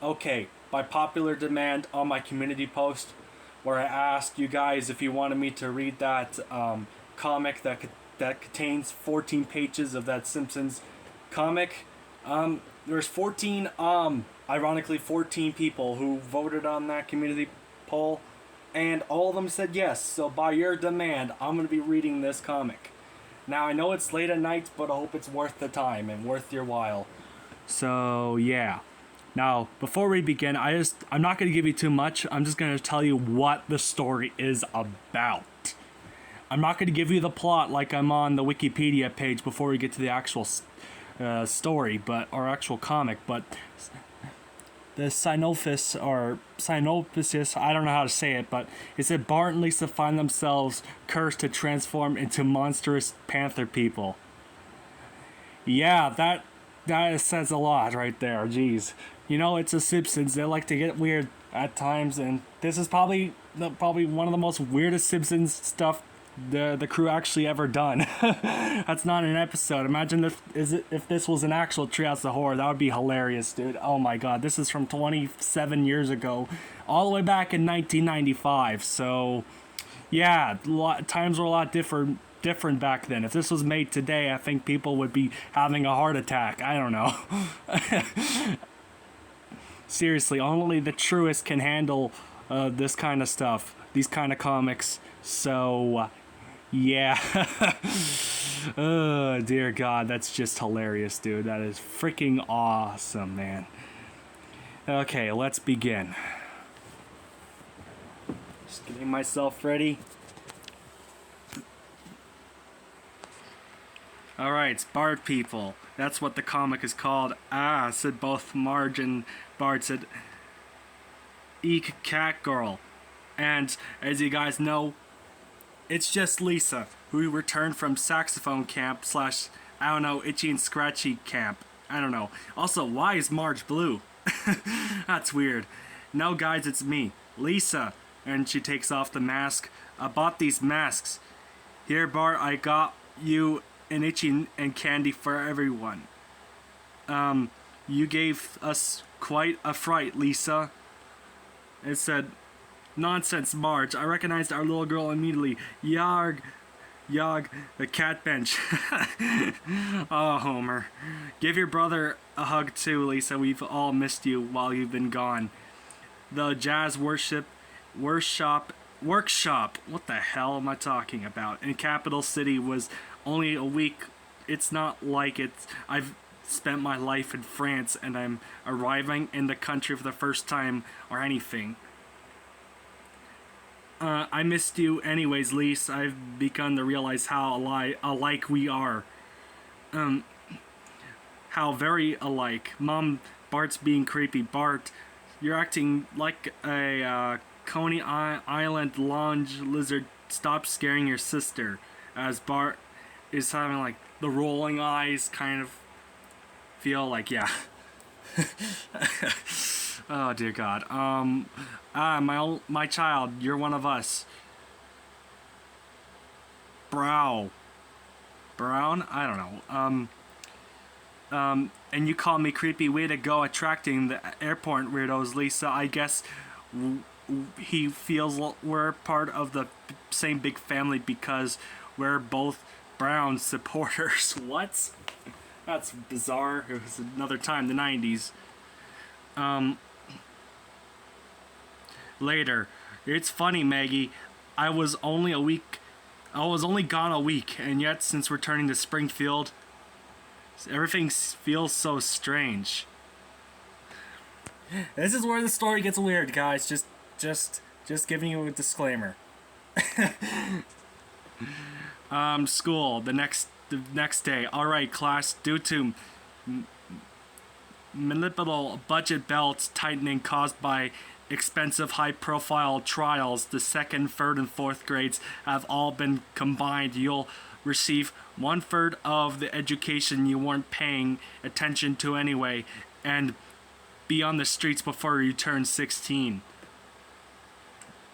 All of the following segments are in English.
Okay, by popular demand on my community post, where I asked you guys if you wanted me to read that comic that contains 14 pages of that Simpsons comic. There's 14, ironically 14 people who voted on that community poll, and all of them said yes. So by your demand, I'm gonna be reading this comic. Now I know it's late at night, but I hope it's worth the time and worth your while. So yeah. Now, before we begin, I'm not going to give you too much. I'm just going to tell you what the story is about. I'm not going to give you the plot like I'm on the Wikipedia page before we get to the actual story, but or actual comic, but the synopsis, I don't know how to say it, but it said Bart and Lisa find themselves cursed to transform into monstrous panther people. Yeah, that says a lot right there. Jeez, you know it's a Simpsons. They like to get weird at times, and this is probably one of the most weirdest Simpsons stuff the crew actually ever done. That's not an episode. Imagine if this was an actual Treehouse of Horror. That would be hilarious, dude. Oh my god, this is from 27 years ago, all the way back in 1995. So, yeah, times were a lot different back then. If this was made today, I think people would be having a heart attack. I don't know. Seriously, only the truest can handle this kind of stuff, these kind of comics. So, yeah. Oh, dear God, that's just hilarious, dude. That is freaking awesome, man. Okay, let's begin. Just getting myself ready. Alright, it's Bart people. That's what the comic is called. Ah, said both Marge and Bart. Said, Eek cat girl. And, as you guys know, it's just Lisa, who returned from saxophone camp / I don't know, itchy and scratchy camp. I don't know. Also, why is Marge blue? That's weird. No, guys, it's me, Lisa. And she takes off the mask. I bought these masks. Here, Bart, I got you and itchy and candy for everyone. You gave us quite a fright, Lisa. It said, nonsense, Marge. I recognized our little girl immediately. Yog, the cat bench. Oh, Homer. Give your brother a hug too, Lisa. We've all missed you while you've been gone. The jazz workshop. What the hell am I talking about? In Capital City was only a week. It's not like I've spent my life in France and I'm arriving in the country for the first time or anything. I missed you anyways, Lise. I've begun to realize how alike we are. How very alike. Mom, Bart's being creepy. Bart, you're acting like a Coney Island lounge lizard. Stop scaring your sister. As Bart is having like the rolling eyes kind of feel like, yeah. Oh dear God. My child, you're one of us. Brown? I don't know. And you call me creepy. Way to go attracting the airport weirdos, Lisa. I guess he feels we're part of the same big family because we're both Brown supporters. What? That's bizarre. It was another time, the 90s. Later. It's funny, Maggie. I was only gone a week, and yet since returning to Springfield, everything feels so strange. This is where the story gets weird, guys. Just giving you a disclaimer. School the next day. All right, class. Due to manipulable budget belts tightening caused by expensive high-profile trials, the second, third, and fourth grades have all been combined. You'll receive 1/3 of the education you weren't paying attention to anyway, and be on the streets before you turn 16.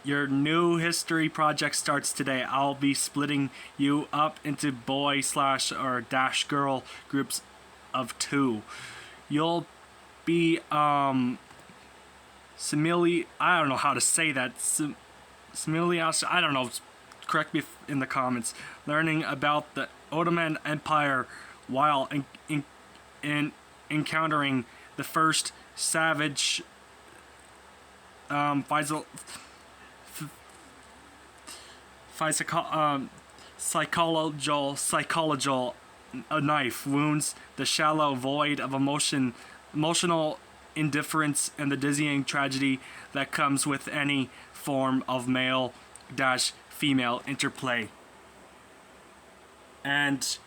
Your new history project starts today. I'll be splitting you up into boy / or dash girl groups of 2. You'll be I don't know how to say that. Similias, I don't know. Correct me in the comments. Learning about the Ottoman Empire while encountering the first savage psychological knife wounds the shallow void of emotional indifference and the dizzying tragedy that comes with any form of male dash female interplay. And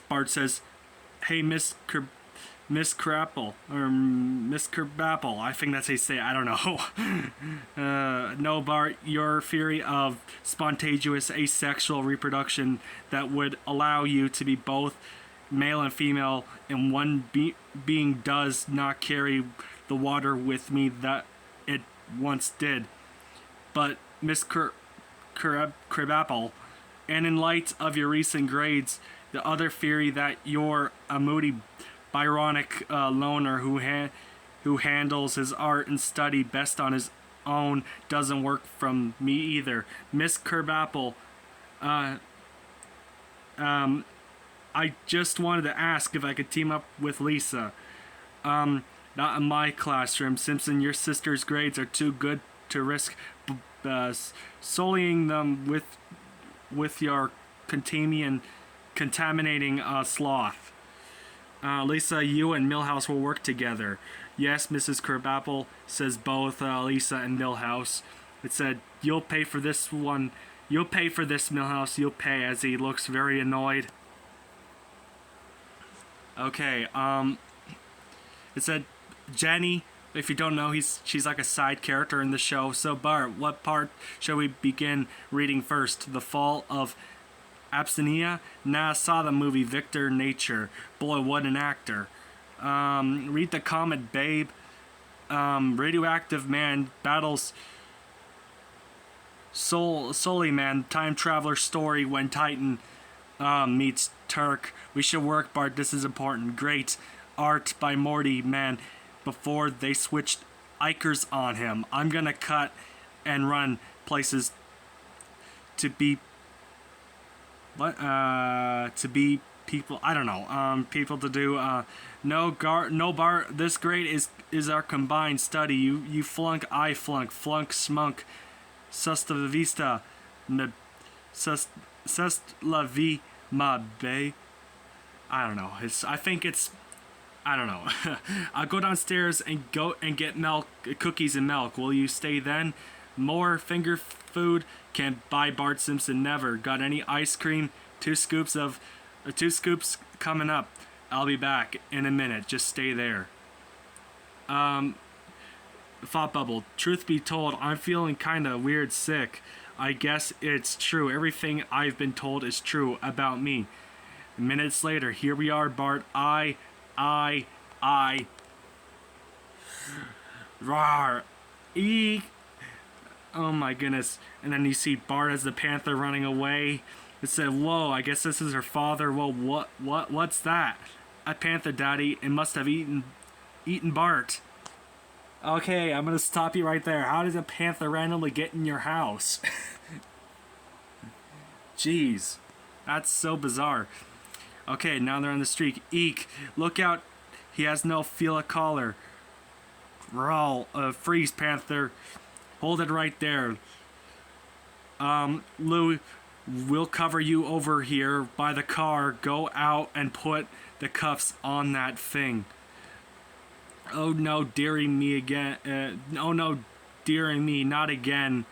Bart says, "Hey, Miss Crapple, or Miss Kerbapple," I think that's how you say it, I don't know. No, Bart, your theory of spontaneous asexual reproduction that would allow you to be both male and female in one being does not carry the water with me that it once did. But, Miss Kerbapple, and in light of your recent grades, the other theory that you're a moody Byronic loner who handles his art and study best on his own doesn't work from me either. Miss Kerbapple, I just wanted to ask if I could team up with Lisa. Not in my classroom. Simpson, your sister's grades are too good to risk sullying them with your contaminating sloth. Lisa, you and Milhouse will work together. Yes, Mrs. Kerbapple, says both Lisa and Milhouse. It said, "You'll pay for this one. You'll pay for this, Milhouse. You'll pay," as he looks very annoyed. Okay, it said, Jenny, if you don't know, she's like a side character in the show. So Bart, what part shall we begin reading first? The Fall of Absinia? Nah, I saw the movie Victor Nature. Boy, what an actor. Read the comic, babe. Radioactive Man battles Sully Man, time traveler story when Titan meets Turk. We should work, Bart. This is important. Great art by Morty Man before they switched Ikers on him. I'm gonna cut and run places to be people, I don't know, people to do, no Bart, this grade is our combined study. You flunk, I flunk, smunk, sus la vista, sus la vie, ma bae. I don't know, I don't know. I'll go downstairs and get cookies and milk. Will you stay then? More finger food? Can't buy Bart Simpson, never. Got any ice cream? 2 scoops coming up. I'll be back in a minute. Just stay there. Thought bubble. Truth be told, I'm feeling kinda weird sick. I guess it's true. Everything I've been told is true about me. Minutes later, here we are, Bart. I. Rawr. Eek. Oh my goodness. And then you see Bart as the panther running away. It said, whoa, I guess this is her father. Whoa, what's that? A panther, Daddy. It must have eaten Bart. Okay, I'm gonna stop you right there. How does a panther randomly get in your house? Jeez. That's so bizarre. Okay, now they're on the street. Eek, look out. He has no feel a collar. Rawl, freeze, panther. Hold it right there. Lou, we'll cover you over here by the car. Go out and put the cuffs on that thing. Oh no, dearing me again. Oh no, dearing me, not again.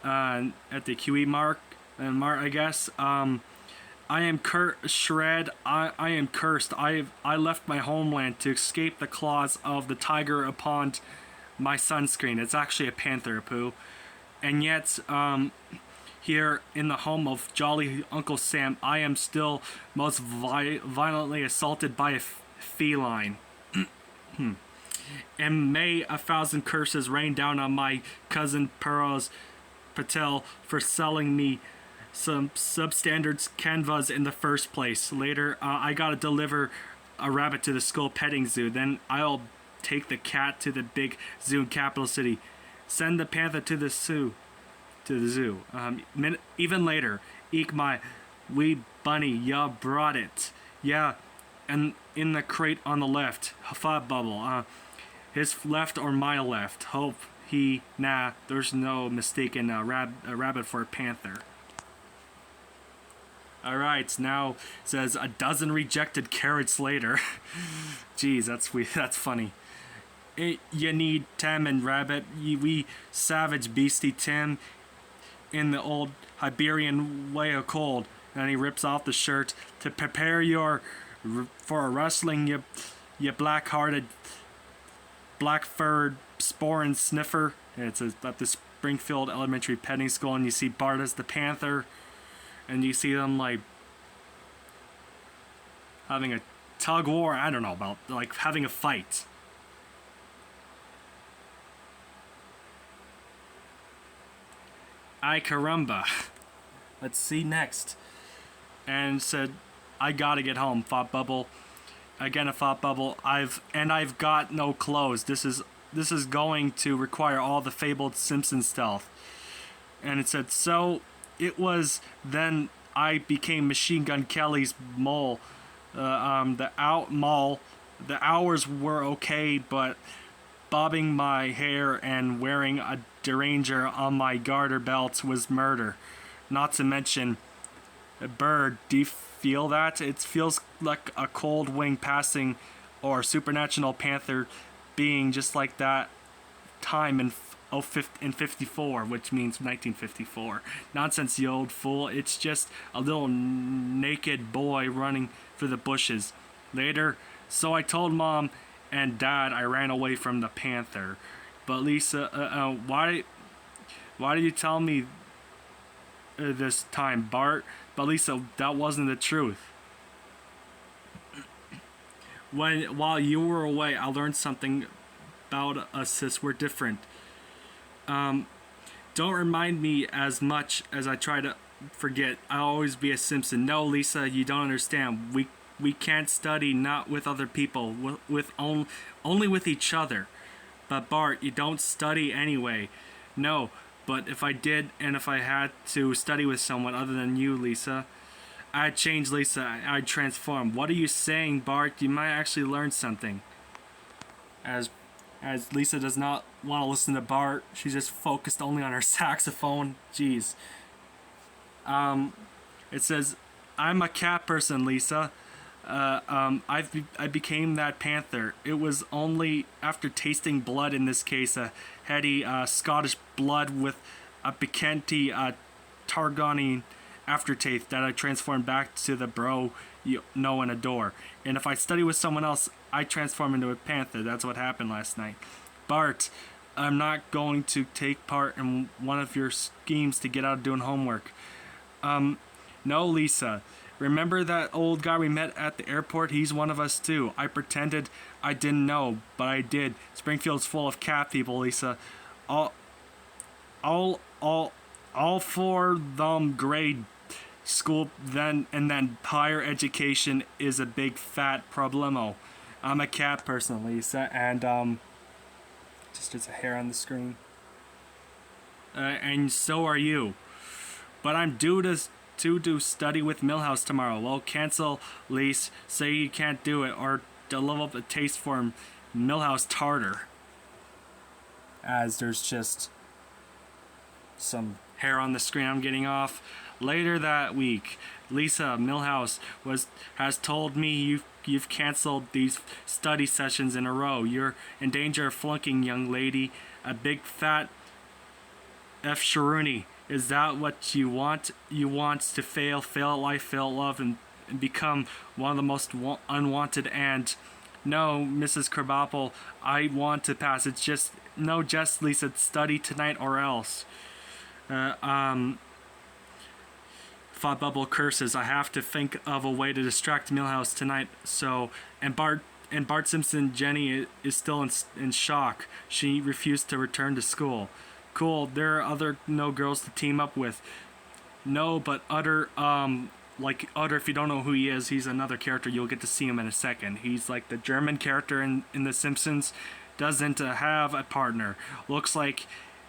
At the QE mark, I guess. I am Shred. I am cursed. I left my homeland to escape the claws of the tiger upon my sunscreen. It's actually a panther, Pooh. And yet, here in the home of jolly Uncle Sam, I am still most violently assaulted by a feline. And may 1,000 curses rain down on my cousin Paraz Patel for selling me some substandard canvas in the first place. Later, I gotta deliver a rabbit to the school petting zoo. Then I'll take the cat to the big zoo in capital city. Send the panther to the zoo. Even later, eek my wee bunny, ya brought it. Yeah, and in the crate on the left, Thought Bubble. His left or my left. Hope he, nah, there's no mistaking a rabbit for a panther. Alright, now it says a dozen rejected carrots later. Jeez, that's funny. You need Tim and Rabbit, we savage beastie Tim, in the old Iberian way of cold. And he rips off the shirt to prepare for a wrestling, you black-hearted, black-furred sporin sniffer. It's at the Springfield Elementary Petting School, and you see Bart as the panther, and you see them like having a tug war. I don't know about like having a fight. Ay caramba. Let's see next. And said, I gotta get home, Thought Bubble. Again, a Thought Bubble. I've got no clothes. This is going to require all the fabled Simpsons stealth. And it said, so it was then I became Machine Gun Kelly's mole. The hours were okay, but bobbing my hair and wearing a deranger on my garter belt was murder. Not to mention, Bird, do you feel that? It feels like a cold wing passing or supernatural panther being just like that time in 54, which means 1954. Nonsense, you old fool. It's just a little naked boy running through the bushes. Later, so I told Mom and Dad I ran away from the panther. But Lisa, why did you tell me this time, Bart? But Lisa, that wasn't the truth. While you were away, I learned something about us, sis. We're different. Don't remind me as much as I try to forget. I'll always be a Simpson. No, Lisa, you don't understand. We can't study not with other people, only with each other. But Bart, you don't study anyway. No, but if I did, and if I had to study with someone other than you, Lisa, I'd change, Lisa. I'd transform. What are you saying, Bart? You might actually learn something. As Lisa does not want to listen to Bart, she's just focused only on her saxophone. Jeez. It says, I'm a cat person, Lisa. I became that panther. It was only after tasting blood, in this case, a heady Scottish blood with a piquanty Targonian aftertaste, that I transformed back to the bro you know and adore. And if I study with someone else, I transform into a panther. That's what happened last night. Bart, I'm not going to take part in one of your schemes to get out of doing homework. No, Lisa. Remember that old guy we met at the airport? He's one of us too. I pretended I didn't know, but I did. Springfield's full of cat people, Lisa. All for them grade school then higher education is a big fat problemo. I'm a cat person, Lisa, and just as a hair on the screen. And so are you. But I'm due to study with Milhouse tomorrow. Well, cancel, Lise. Say you can't do it, or develop a taste for Milhouse tartar. As there's just some hair on the screen I'm getting off. Later that week, Lisa Milhouse has told me you've canceled these study sessions in a row. You're in danger of flunking, young lady. A big fat F. Sharuni. Is that what you want? You want to fail at life, fail at love, and become one of the most unwanted. And no, Mrs. Krabappel, I want to pass. It's just Lisa, study tonight or else. Thought Bubble curses. I have to think of a way to distract Milhouse tonight. So, and Bart Simpson, Jenny is still in shock. She refused to return to school. Cool, there are no girls to team up with. No, but like Utter, if you don't know who he is, he's another character. You'll get to see him in a second. He's like the German character in The Simpsons. Doesn't have a partner. Looks like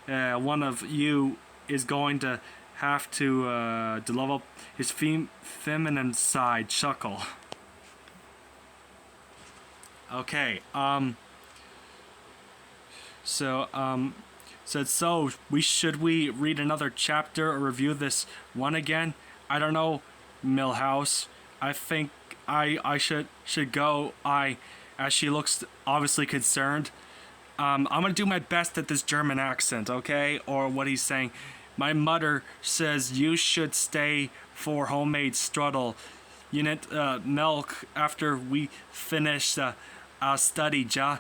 one of you is going to have to develop his feminine side. Chuckle. Okay. So should we read another chapter or review this one again? I don't know, Millhouse. I think I should go. As she looks obviously concerned. I'm gonna do my best at this German accent, okay? Or what he's saying. My mother says you should stay for homemade strudel. You need milk after we finish our study, ja.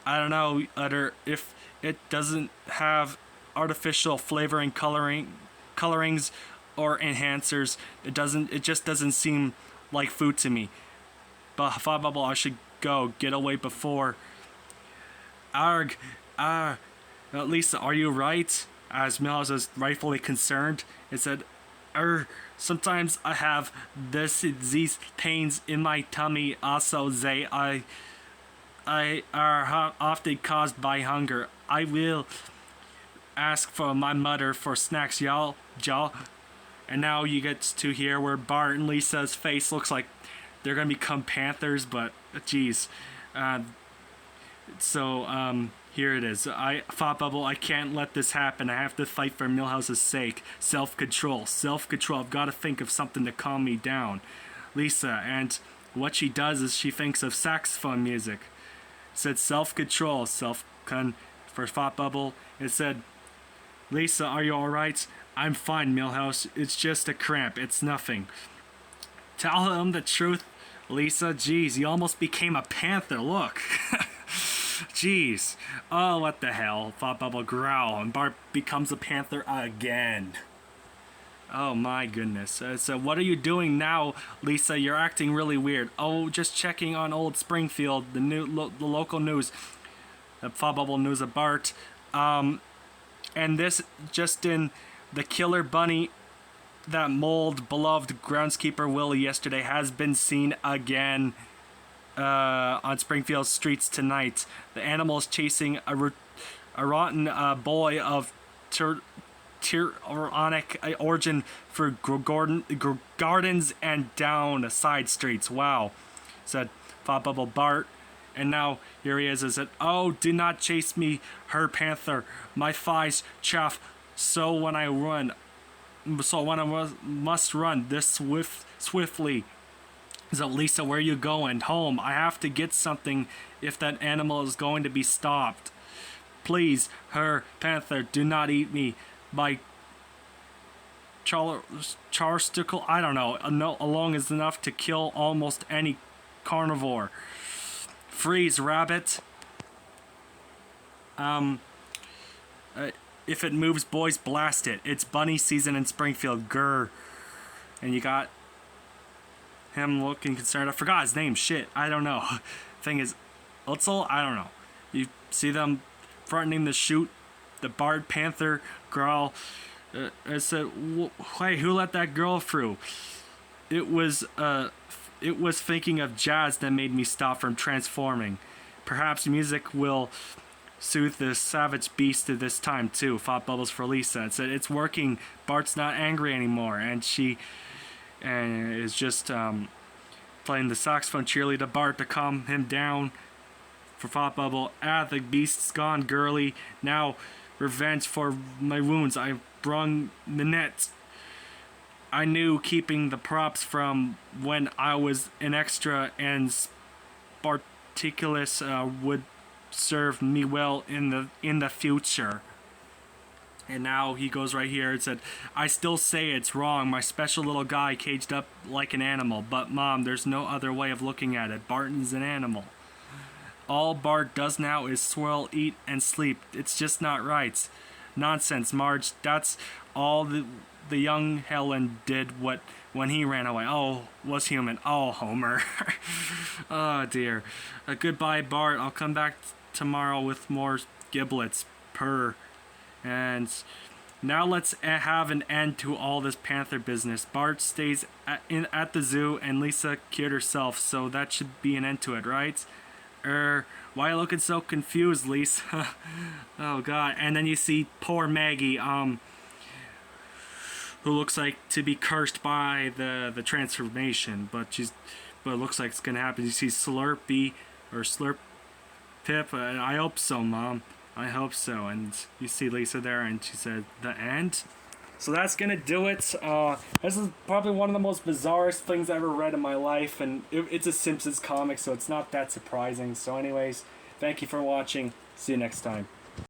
I don't know, Utter, if it doesn't have artificial flavoring colorings or enhancers. It just doesn't seem like food to me. But Thought Bubble, I should go. Get away before. Arg, Lisa, are you right? As Milhouse is rightfully concerned, it said, sometimes I have these pains in my tummy. Also, they are often caused by hunger. I will ask for my mother for snacks, y'all. And now you get to hear where Bart and Lisa's face looks like they're gonna become panthers, but geez. Here it is. Thought Bubble, I can't let this happen. I have to fight for Millhouse's sake. Self-control. I've got to think of something to calm me down. Lisa, and what she does is she thinks of saxophone music. It said self-control. For Thought Bubble. It said, Lisa, are you alright? I'm fine, Millhouse. It's just a cramp. It's nothing. Tell him the truth, Lisa. Jeez, you almost became a panther. Look. Jeez. Oh, what the hell? Thought Bubble growl, and Bart becomes a panther again. Oh my goodness. So what are you doing now, Lisa? You're acting really weird. Oh, just checking on old Springfield, the local news. Thought Bubble news of Bart. And this just in, the killer bunny that mauled beloved groundskeeper Willie yesterday has been seen again on Springfield streets tonight. The animal is chasing a rotten boy of Tyrannic origin for gardens and down side streets. Wow, said Thought Bubble Bart. And now here he is. Said, "Oh, do not chase me, her panther. My thighs chafe. So when I must run this swiftly." So Lisa, where are you going? Home. I have to get something if that animal is going to be stopped. Please, her panther, do not eat me. My charsticle, I don't know, along is enough to kill almost any carnivore. Freeze, rabbit. If it moves, boys, blast it. It's bunny season in Springfield. Grr. And you got him looking concerned. I forgot his name. Shit. I don't know. Thing is, Utzel? I don't know. You see them threatening to shoot the Bart Panther growl. I said, hey, who let that girl through? It was thinking of jazz that made me stop from transforming. Perhaps music will soothe this savage beast at this time too. Thought Bubbles for Lisa and said, it's working. Bart's not angry anymore, and she is just playing the saxophone cheerily to Bart to calm him down. For Thought Bubble, the beast's gone, girly. Now revenge for my wounds. I brung the net. I knew keeping the props from when I was an extra and Spartacus would serve me well in the future. And now he goes right here and said, I still say it's wrong. My special little guy caged up like an animal. But Mom, there's no other way of looking at it. Barton's an animal. All Bart does now is swirl, eat, and sleep. It's just not right. Nonsense, Marge. That's all the young Helen did when he ran away. Oh, was human. Oh, Homer. Oh, dear. Goodbye, Bart. I'll come back tomorrow with more giblets. Purr. And Now let's have an end to all this panther business. Bart stays at the zoo and Lisa cured herself, so that should be an end to it, right? Why are you looking so confused, Lisa? Oh god. And then you see poor Maggie, who looks like to be cursed by the transformation, but it looks like it's gonna happen. You see Slurpee or Slurp Pip. I hope so, Mom. I hope so. And you see Lisa there, and she said, "The end." So that's gonna do it. This is probably one of the most bizarrest things I ever read in my life, and it's a Simpsons comic, so it's not that surprising. So anyways, thank you for watching. See you next time.